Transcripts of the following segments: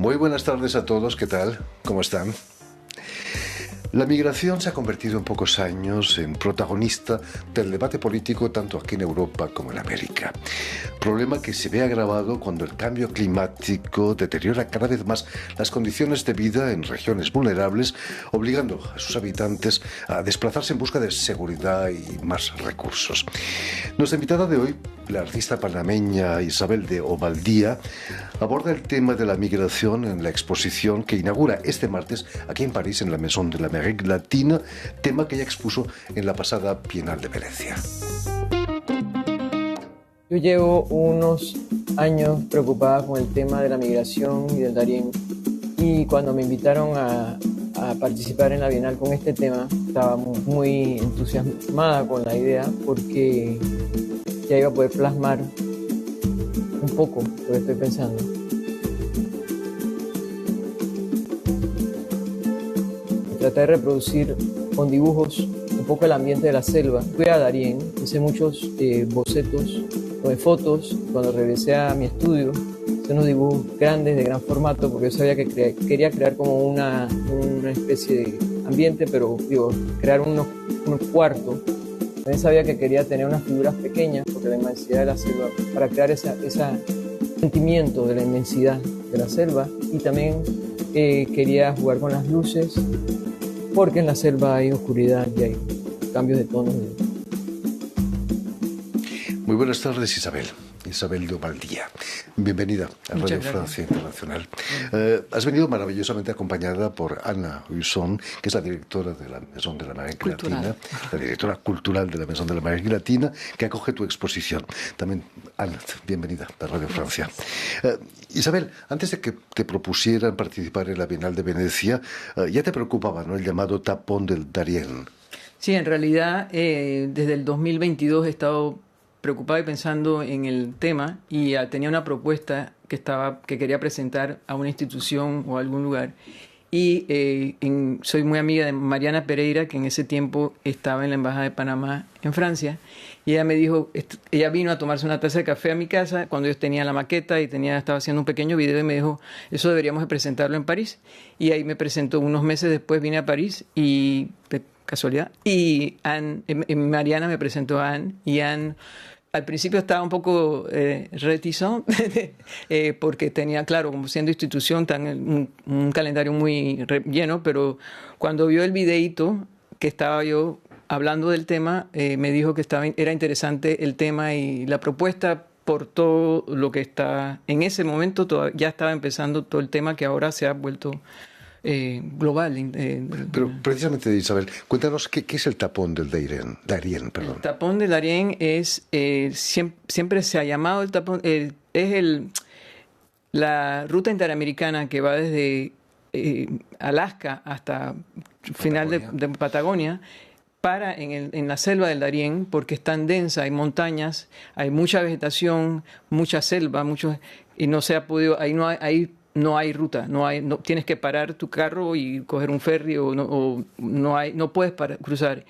Muy buenas tardes a todos, ¿qué tal? ¿Cómo están? La migración se ha convertido en pocos años en protagonista del debate político tanto aquí en Europa como en América. Problema que se ve agravado cuando el cambio climático deteriora cada vez más las condiciones de vida en regiones vulnerables, obligando a sus habitantes a desplazarse en busca de seguridad y más recursos. Nuestra invitada de hoy, la artista panameña Isabel de Ovaldía, aborda el tema de la migración en la exposición que inaugura este martes aquí en París, en la Maison de l'Amérique Latina, tema que ella expuso en la pasada Bienal de Venecia. Yo llevo unos años preocupada con el tema de la migración y del Darién, y cuando me invitaron a participar en la Bienal con este tema, estaba muy entusiasmada con la idea porque ya iba a poder plasmar un poco lo que estoy pensando. Traté de reproducir con dibujos un poco el ambiente de la selva. Fui a Darién, hice muchos bocetos, fotos. Cuando regresé a mi estudio, hice unos dibujos grandes, de gran formato, porque yo sabía que quería crear como una especie de ambiente, pero crear unos cuartos. También sabía que quería tener unas figuras pequeñas, porque la inmensidad de la selva, para crear ese sentimiento de la inmensidad de la selva. Y también quería jugar con las luces, porque en la selva hay oscuridad y hay cambios de tonos. Muy buenas tardes, Isabel. Isabel de Ovaldía. Bienvenida a Radio Francia Internacional. Has venido maravillosamente acompañada por Ana Husson, que es la directora de la Maison de l'Amérique Latina, la directora cultural de la Maison de l'Amérique Latina, que acoge tu exposición. También, Ana, bienvenida a Radio Francia. Isabel, antes de que te propusieran participar en la Bienal de Venecia, ya te preocupaba, ¿no?, el llamado tapón del Darién. Sí, en realidad, desde el 2022 he estado preocupada y pensando en el tema, y tenía una propuesta que quería presentar a una institución o a algún lugar. Y soy muy amiga de Mariana Pereira, que en ese tiempo estaba en la Embajada de Panamá en Francia, y ella me dijo, ella vino a tomarse una taza de café a mi casa cuando yo tenía la maqueta y estaba haciendo un pequeño video, y me dijo, eso deberíamos de presentarlo en París. Y ahí me presentó. Unos meses después vine a París y, de casualidad, y Mariana me presentó a Anne, y Anne al principio estaba un poco reticente porque tenía, claro, como siendo institución, un calendario muy lleno, pero cuando vio el videíto que estaba yo hablando del tema, me dijo que era interesante el tema y la propuesta, por todo lo que está en ese momento. Ya estaba empezando todo el tema que ahora se ha vuelto global. Pero precisamente, Isabel, cuéntanos qué es el tapón del Darién. El tapón del Darién es, siempre se ha llamado el tapón, es la ruta interamericana que va desde Alaska hasta final de Patagonia, en la selva del Darién, porque es tan densa, hay montañas, hay mucha vegetación, mucha selva, y no se ha podido, ahí no hay ruta, no tienes que parar tu carro y coger un ferry, no puedes cruzar.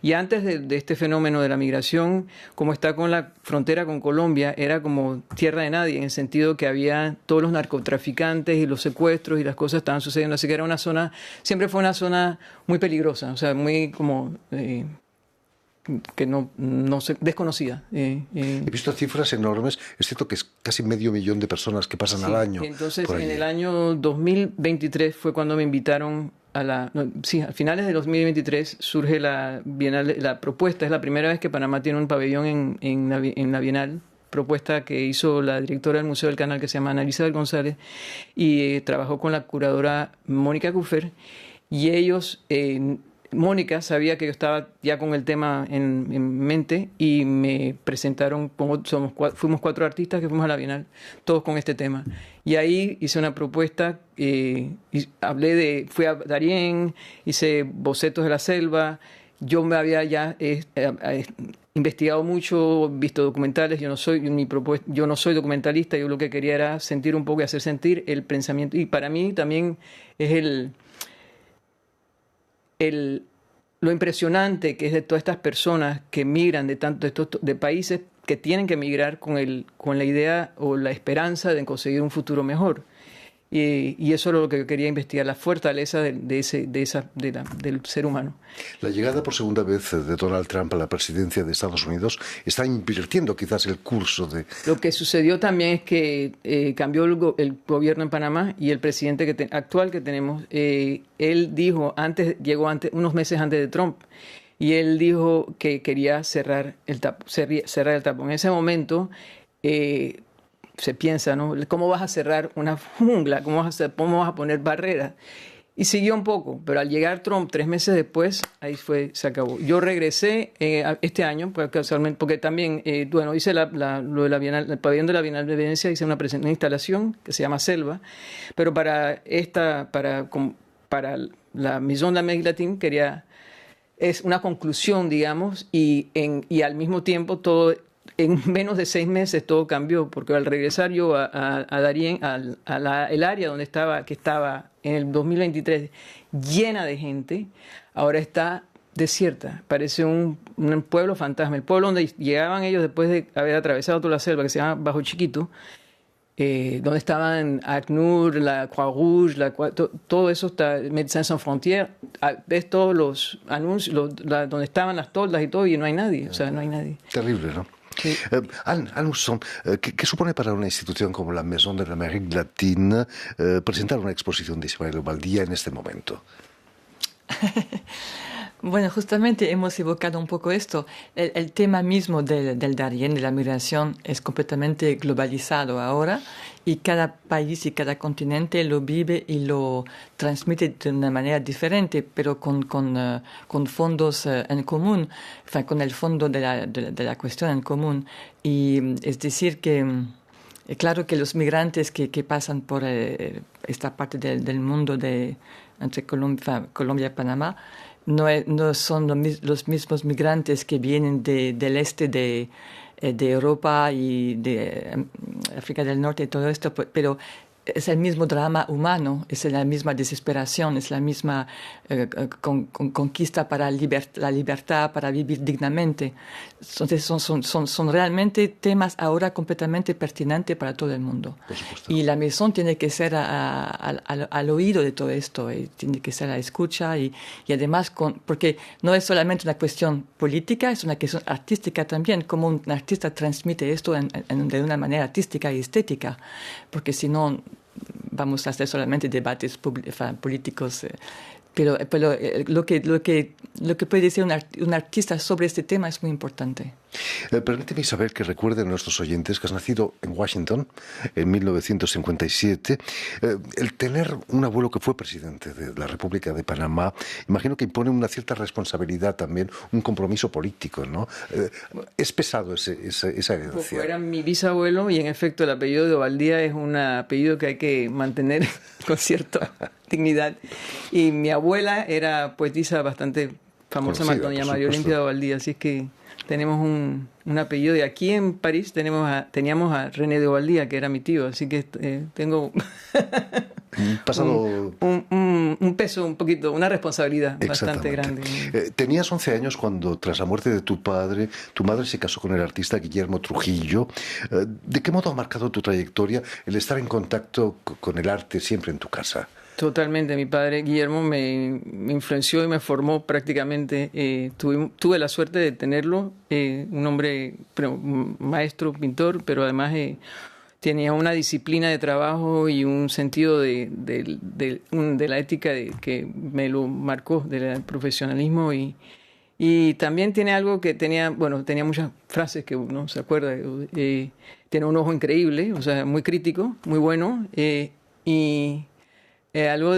Y antes de este fenómeno de la migración, como está con la frontera con Colombia, era como tierra de nadie, en el sentido que había todos los narcotraficantes y los secuestros y las cosas estaban sucediendo, así que era siempre fue una zona muy peligrosa, o sea, muy como que no se desconocida. He visto cifras enormes. Es cierto que es casi 500.000 de personas que pasan al año. Entonces, en el año 2023 fue cuando me invitaron a finales de 2023 surge la Bienal. La propuesta es la primera vez que Panamá tiene un pabellón en la Bienal. Propuesta que hizo la directora del Museo del Canal, que se llama Ana Elizabeth González, y trabajó con la curadora Mónica Cuffer, y ellos... Mónica sabía que yo estaba ya con el tema en mente, y me presentaron, fuimos 4 artistas que fuimos a la Bienal, todos con este tema. Y ahí hice una propuesta, fui a Darién, hice bocetos de la selva. Yo me había ya investigado mucho, visto documentales. Yo no soy documentalista. Yo lo que quería era sentir un poco y hacer sentir el pensamiento. Y para mí también es lo impresionante que es de todas estas personas que migran de países que tienen que migrar con la idea o la esperanza de conseguir un futuro mejor. Y eso era lo que yo quería investigar, la fortaleza del ser humano. La llegada por segunda vez de Donald Trump a la presidencia de Estados Unidos está invirtiendo quizás el curso de... Lo que sucedió también es que cambió el gobierno en Panamá y el presidente actual que tenemos, él dijo, llegó unos meses antes de Trump, y él dijo que quería cerrar el tapón. En ese momento... se piensa, ¿no? ¿Cómo vas a cerrar una jungla? ¿Cómo vas a poner barreras? Y siguió un poco, pero al llegar Trump 3 meses después, ahí se acabó. Yo regresé este año, porque también, hice lo de el pabellón de la Bienal de Venecia, hice una instalación que se llama Selva, pero para la Maison de l'Amérique latine es una conclusión, digamos, y al mismo tiempo en menos de 6 meses todo cambió, porque al regresar yo a Darién, el área que estaba en el 2023 llena de gente, ahora está desierta. Parece un pueblo fantasma. El pueblo donde llegaban ellos después de haber atravesado toda la selva, que se llama Bajo Chiquito, donde estaban ACNUR, la Croix-Rouge, todo eso está, Médecins Sans Frontières, ves todos los anuncios, donde estaban las toldas y todo, y no hay nadie, o sea, no hay nadie. Terrible, ¿no? Sí. Anne Husson, ¿qué supone para una institución como la Maison de l'Amérique latine presentar una exposición de Ismael Obaldía en este momento? Bueno, justamente hemos evocado un poco esto. El tema mismo del Darién, de la migración, es completamente globalizado ahora, y cada país y cada continente lo vive y lo transmite de una manera diferente, pero con fondos en común, con el fondo de la cuestión en común. Y es decir que... Claro que los migrantes que pasan por esta parte del mundo entre Colombia y Panamá no son los mismos migrantes que vienen del este de Europa y de África del Norte y todo esto, pero es el mismo drama humano, es la misma desesperación, es la misma conquista para la libertad, para vivir dignamente. Entonces son realmente temas ahora completamente pertinentes para todo el mundo. Y la Maison tiene que ser al oído de todo esto, tiene que ser a la escucha y además, porque no es solamente una cuestión política, es una cuestión artística también, como un artista transmite esto de una manera artística y estética, porque si no vamos a hacer solamente debates políticos, pero lo que puede decir un artista sobre este tema es muy importante. Permíteme, Isabel, que recuerde a nuestros oyentes que has nacido en Washington en 1957. El tener un abuelo que fue presidente de la República de Panamá, imagino que impone una cierta responsabilidad también, un compromiso político, ¿no? Es pesado esa herencia. Era mi bisabuelo, y en efecto el apellido de Obaldía es un apellido que hay que mantener con cierta dignidad. Y mi abuela era poetisa bastante famosa, doña María Olimpia de Obaldía, así es que tenemos un apellido. Y aquí en París teníamos a René de Obaldía, que era mi tío, así que tengo un peso, un poquito, una responsabilidad bastante grande. Tenías 11 años cuando, tras la muerte de tu madre se casó con el artista Guillermo Trujillo. ¿De qué modo ha marcado tu trayectoria el estar en contacto con el arte siempre en tu casa? Totalmente. Mi padre Guillermo me influenció y me formó prácticamente. Tuve la suerte de tenerlo, un hombre maestro, pintor, pero además tenía una disciplina de trabajo y un sentido de la ética que me lo marcó, del profesionalismo, y también tiene algo que tenía muchas frases que uno se acuerda. Tiene un ojo increíble, o sea, muy crítico, muy bueno, y algo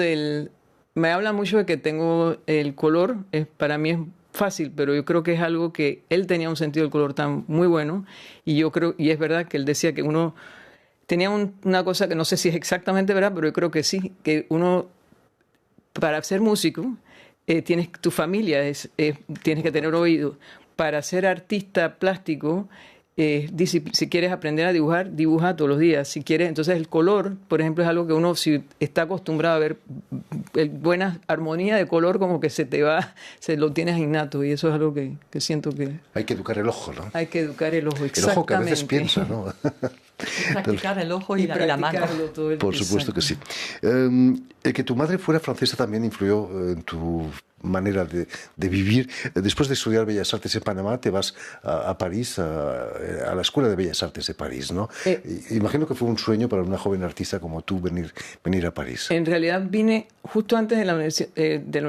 me habla mucho de que tengo el color, para mí es fácil, pero yo creo que es algo que él tenía un sentido del color tan muy bueno, y yo creo, y es verdad que él decía que uno tenía una cosa que no sé si es exactamente verdad, pero yo creo que sí, que uno, para ser músico, tu familia tienes que tener oído. Para ser artista plástico, si quieres aprender a dibujar, dibuja todos los días. Si quieres, entonces el color, por ejemplo, es algo que uno, si está acostumbrado a ver buena armonía de color, como que se lo tienes innato, y eso es algo que siento que... Hay que educar el ojo, ¿no? Hay que educar el ojo, exactamente. El ojo que a veces piensa, ¿no? Practicar el ojo y la mano. Todo el Por supuesto que sí. El que tu madre fuera francesa también influyó en tu manera de vivir. Después de estudiar Bellas Artes en Panamá, te vas a París, a la Escuela de Bellas Artes de París, ¿no? Imagino que fue un sueño para una joven artista como tú venir a París. En realidad vine justo antes de la universidad,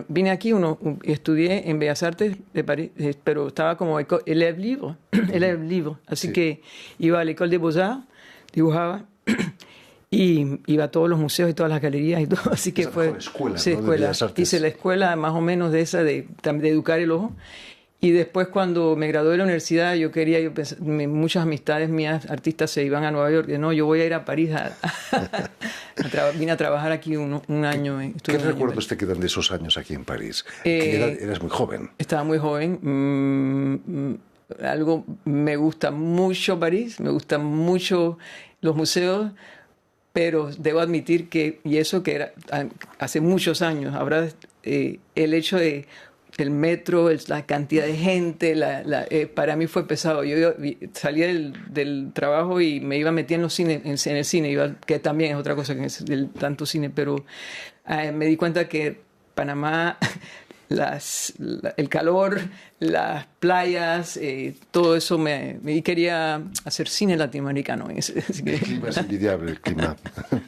vine aquí, estudié en Bellas Artes de París, pero estaba como élève libre, así que iba a la École des Beaux-Arts, dibujaba, y iba a todos los museos y todas las galerías y todo, así que esa fue escuela, sí, ¿no? escuela. De Bellas Artes. Hice la escuela más o menos de esa de educar el ojo. Y después cuando me gradué de la universidad, muchas amistades mías, artistas, se iban a Nueva York. No, yo voy a ir a París vine a trabajar aquí un año. ¿Qué recuerdos te quedan de esos años aquí en París? Eras muy joven. Estaba muy joven. Me gusta mucho París, me gustan mucho los museos, pero debo admitir que, y eso que era hace muchos años, ahora el hecho de el metro, la cantidad de gente, para mí fue pesado. Yo salía del trabajo y me iba a meter en el cine, que también es otra cosa que es tanto cine, pero me di cuenta que Panamá, el calor, las playas, todo eso, y quería hacer cine latinoamericano. El clima es envidiable, el clima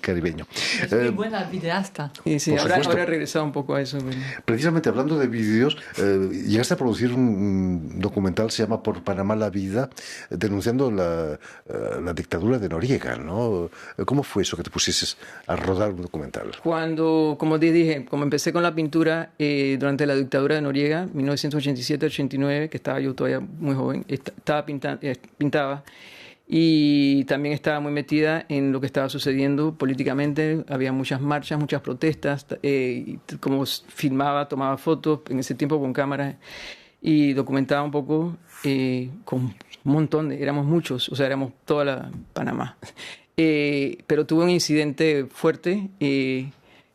caribeño. Es muy buena videasta. Sí, ahora he regresado un poco a eso. Pero... Precisamente hablando de vídeos, llegaste a producir un documental, se llama Por Panamá la vida, denunciando la dictadura de Noriega, ¿no? ¿Cómo fue eso que te pusieses a rodar un documental? Como te dije, como empecé con la pintura durante la dictadura de Noriega, 1987-89, que estaba yo todavía muy joven, pintaba, y también estaba muy metida en lo que estaba sucediendo políticamente. Había muchas marchas, muchas protestas, como filmaba, tomaba fotos en ese tiempo con cámaras y documentaba un poco con un montón éramos muchos, o sea, éramos toda la Panamá. Pero tuve un incidente fuerte que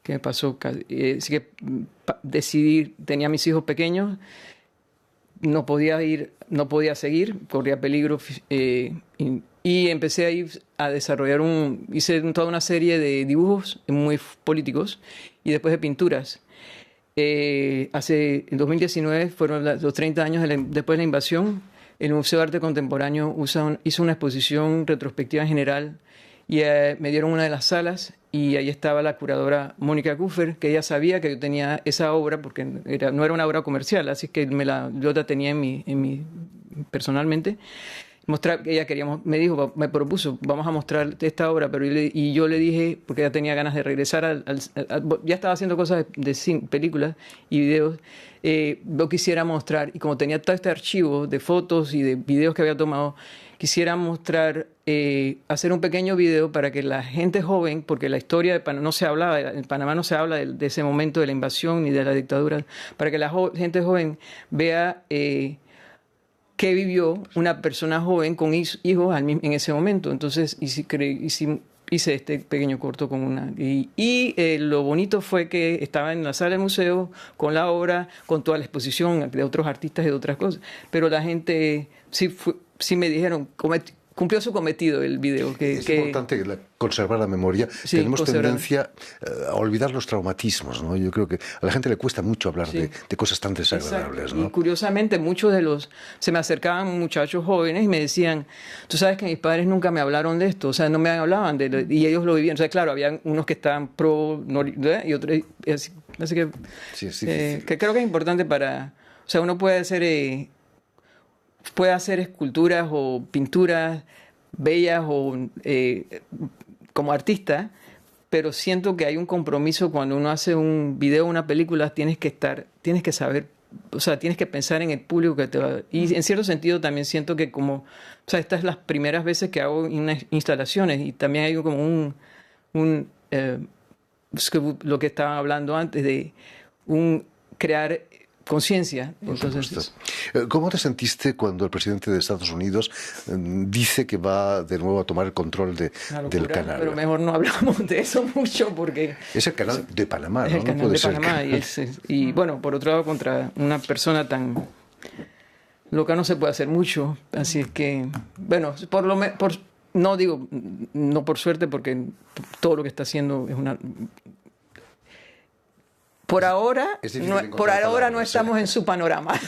me pasó, así que decidí, tenía mis hijos pequeños, no podía seguir, corría peligro, y empecé a desarrollar hice toda una serie de dibujos muy políticos y después de pinturas. En 2019 fueron los 30 años después de la invasión. El Museo de Arte Contemporáneo hizo una exposición retrospectiva en general y me dieron una de las salas y ahí estaba la curadora Mónica Kuffer, que ella sabía que yo tenía esa obra porque no era una obra comercial, así que yo la tenía personalmente. Me propuso, vamos a mostrar esta obra, pero yo le dije, porque ella tenía ganas de regresar ya estaba haciendo cosas de películas y videos, lo quisiera mostrar, y como tenía todo este archivo de fotos y de videos que había tomado, quisiera mostrar, hacer un pequeño video para que la gente joven, porque la historia de Panamá en Panamá no se habla de ese momento de la invasión ni de la dictadura, para que la gente joven vea qué vivió una persona joven con hijos en ese momento. Entonces hice este pequeño corto con una... Y lo bonito fue que estaba en la sala del museo con la obra, con toda la exposición de otros artistas y de otras cosas. Pero la gente sí me dijeron, cumplió su cometido el video. Es importante conservar la memoria. Sí, tenemos tendencia a olvidar los traumatismos, ¿no? Yo creo que a la gente le cuesta mucho hablar de cosas tan desagradables, ¿no? Y curiosamente se me acercaban muchachos jóvenes y me decían, tú sabes que mis padres nunca me hablaron de esto, o sea, no me hablaban y ellos lo vivían. O sea, claro, había unos que estaban y otros, así que, que creo que es importante o sea, uno puede hacer esculturas o pinturas bellas como artista, pero siento que hay un compromiso cuando uno hace un video o una película, tienes que saber, o sea, tienes que pensar en el público que te va a ver. Y en cierto sentido también siento que o sea, estas son las primeras veces que hago instalaciones y también hay como lo que estaban hablando antes de crear conciencia. Entonces, ¿cómo te sentiste cuando el presidente de Estados Unidos dice que va de nuevo a tomar el control del canal? Pero mejor no hablamos de eso mucho porque... Es el canal de Panamá, ¿no? Es el canal de Panamá y bueno, por otro lado, contra una persona tan loca no se puede hacer mucho. Así es que, bueno, no digo, no por suerte, porque todo lo que está haciendo es una... Por ahora, no estamos en su panorama.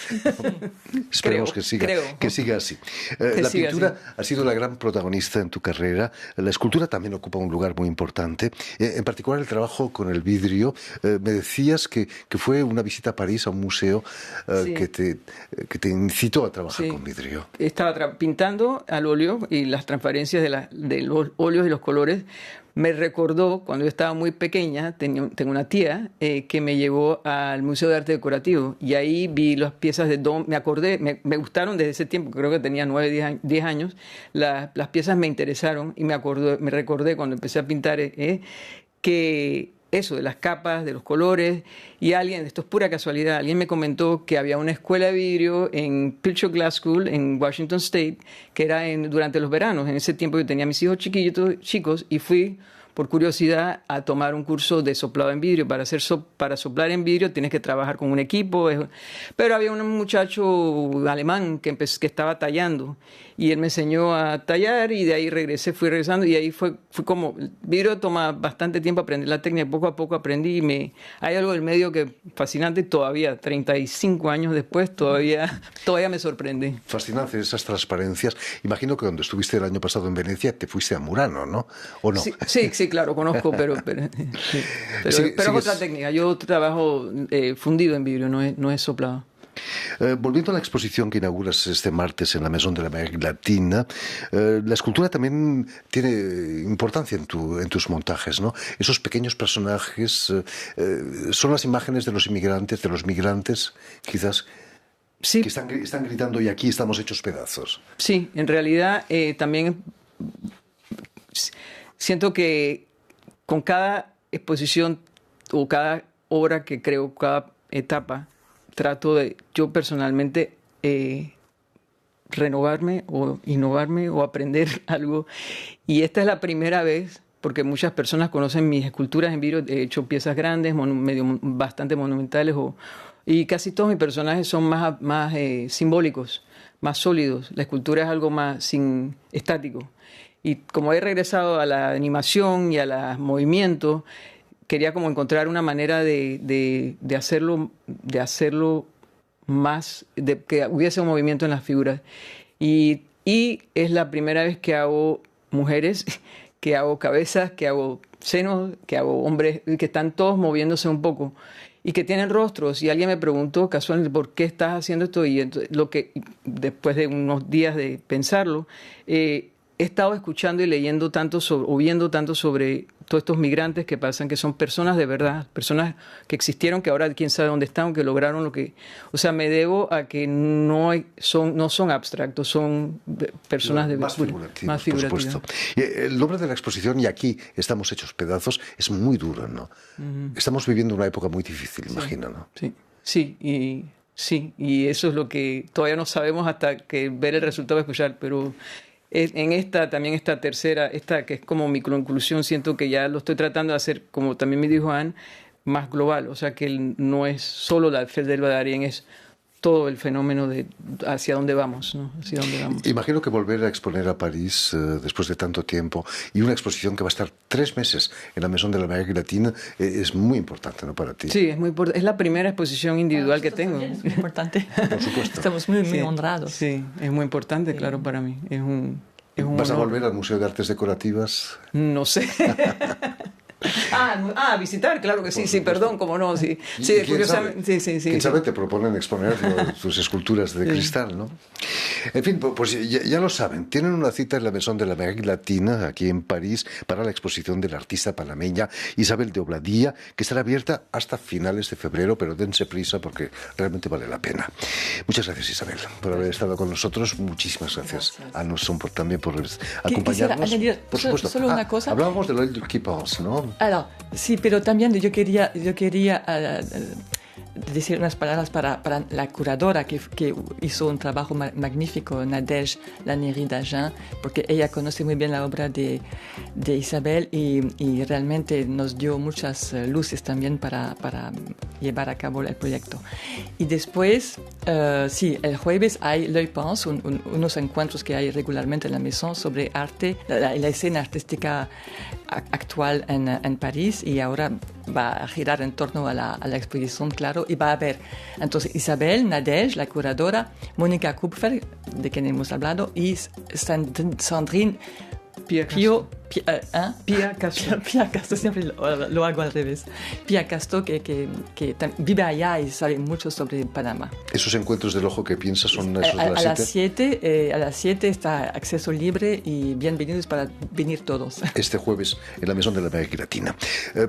Esperemos que siga así. La pintura ha sido la gran protagonista en tu carrera. La escultura también ocupa un lugar muy importante. En particular el trabajo con el vidrio. Me decías que fue una visita a París, a un museo, que te incitó a trabajar con vidrio. Estaba pintando al óleo y las transparencias de los óleos y los colores. Me recordó cuando yo estaba muy pequeña, tengo una tía que me llevó al Museo de Arte Decorativo y ahí vi las piezas de Dom. Me acordé, me gustaron desde ese tiempo, creo que tenía 9, 10 años. Las piezas me interesaron y me recordé cuando empecé a pintar que eso, de las capas, de los colores, y esto es pura casualidad, alguien me comentó que había una escuela de vidrio en Pilcher Glass School en Washington State, que era durante los veranos. En ese tiempo yo tenía mis hijos chicos, y fui por curiosidad a tomar un curso de soplado en vidrio. Para soplar en vidrio tienes que trabajar con un equipo, pero había un muchacho alemán que estaba tallando, y él me enseñó a tallar, y de ahí fui regresando, y ahí fue como, el vidrio toma bastante tiempo aprender la técnica, poco a poco aprendí, hay algo del medio que fascinante, todavía 35 años después, todavía me sorprende. Fascinante esas transparencias. Imagino que cuando estuviste el año pasado en Venecia te fuiste a Murano, ¿no? ¿O no? Sí, claro, conozco, pero es otra técnica. Yo trabajo fundido en vidrio, no es soplado. Volviendo a la exposición que inauguras este martes en la Maison de l'Amérique Latina, la escultura también tiene importancia en tus montajes, ¿no? Esos pequeños personajes son las imágenes de los migrantes, quizás, sí, que están gritando y aquí estamos hechos pedazos. Sí, en realidad también siento que con cada exposición o cada obra que creo, cada etapa, trato de yo personalmente renovarme o innovarme o aprender algo. Y esta es la primera vez, porque muchas personas conocen mis esculturas en vidrio, he hecho piezas grandes, bastante monumentales, y casi todos mis personajes son más simbólicos, más sólidos. La escultura es algo más estático. Y como he regresado a la animación y a los movimientos, quería como encontrar una manera de hacerlo más, de que hubiese un movimiento en las figuras. Y es la primera vez que hago mujeres, que hago cabezas, que hago senos, que hago hombres, que están todos moviéndose un poco y que tienen rostros. Y alguien me preguntó casualmente, ¿por qué estás haciendo esto? Y entonces, después de unos días de pensarlo, he estado escuchando y leyendo viendo tanto sobre todos estos migrantes que pasan, que son personas de verdad, personas que existieron, que ahora quién sabe dónde están, que lograron lo que... O sea, me debo a que no son abstractos, son personas de más figurativas. Por supuesto. El nombre de la exposición, y aquí estamos hechos pedazos, es muy duro, ¿no? Estamos viviendo una época muy difícil, imagino, ¿no? Sí, y eso es lo que todavía no sabemos hasta que ver el resultado de escuchar, pero... En esta tercera, que es como microinclusión, siento que ya lo estoy tratando de hacer, como también me dijo Anne, más global. O sea, que no es solo la Feldelba de Darien, es todo el fenómeno de hacia dónde vamos, ¿no? Hacia dónde vamos. Imagino que volver a exponer a París después de tanto tiempo y una exposición que va a estar 3 meses en la Maison de l'Amérique Latina es muy importante, ¿no, para ti? Sí, es muy importante. Es la primera exposición individual que tengo. Es muy importante. Por supuesto. Estamos muy honrados. Sí, es muy importante, claro, para mí. Es un ¿Vas honor. a volver al Museo de Artes Decorativas? No sé. Visitar, claro que sí, perdón, cómo no, sí. ¿Quién sabe? Te proponen exponer tus esculturas de cristal, ¿no? En fin, pues ya lo saben, tienen una cita en la Maison de l'Amérique Latina, aquí en París, para la exposición de la artista panameña Isabel de Obladía, que estará abierta hasta finales de febrero, pero dense prisa porque realmente vale la pena. Muchas gracias, Isabel, por haber estado con nosotros. Muchísimas gracias a nosotros también por acompañarnos. Añadir por supuesto. Solo una cosa. Hablábamos de l'Oeil qui pense, ¿no? Sí, pero también yo quería decir unas palabras para la curadora que hizo un trabajo magnífico, Nadège Lannéry-Dagen, porque ella conoce muy bien la obra de Isabel y realmente nos dio muchas luces también para llevar a cabo el proyecto. Y después, sí, el jueves hay L'Œil Pense, unos encuentros que hay regularmente en la Maison sobre arte, la escena artística actual en París, y ahora va a girar en torno a la exposición, claro, y va a haber entonces Isabel, Nadège, la curadora, Mónica Kupfer, de quien hemos hablado, y Sandrine Pia Castro, siempre lo hago al revés. Pia Castro, que vive allá y sabe mucho sobre Panamá. ¿Esos encuentros del ojo que piensas son esos de las 7? A las 7 está acceso libre y bienvenidos para venir todos. Este jueves en la Maison de la América Latina.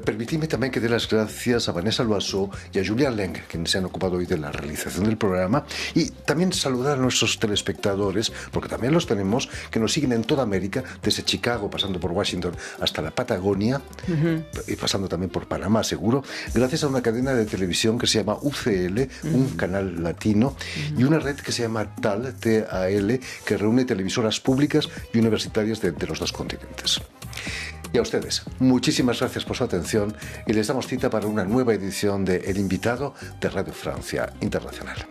Permitidme también que dé las gracias a Vanessa Loiseau y a Julia Leng, quienes se han ocupado hoy de la realización del programa, y también saludar a nuestros telespectadores, porque también los tenemos, que nos siguen en toda América, desde Chicago, pasando por Washington hasta la Patagonia, y pasando también por Panamá, seguro, gracias a una cadena de televisión que se llama UCL, un canal latino, y una red que se llama TAL, T-A-L, que reúne televisoras públicas y universitarias de los dos continentes. Y a ustedes, muchísimas gracias por su atención y les damos cita para una nueva edición de El Invitado de Radio Francia Internacional.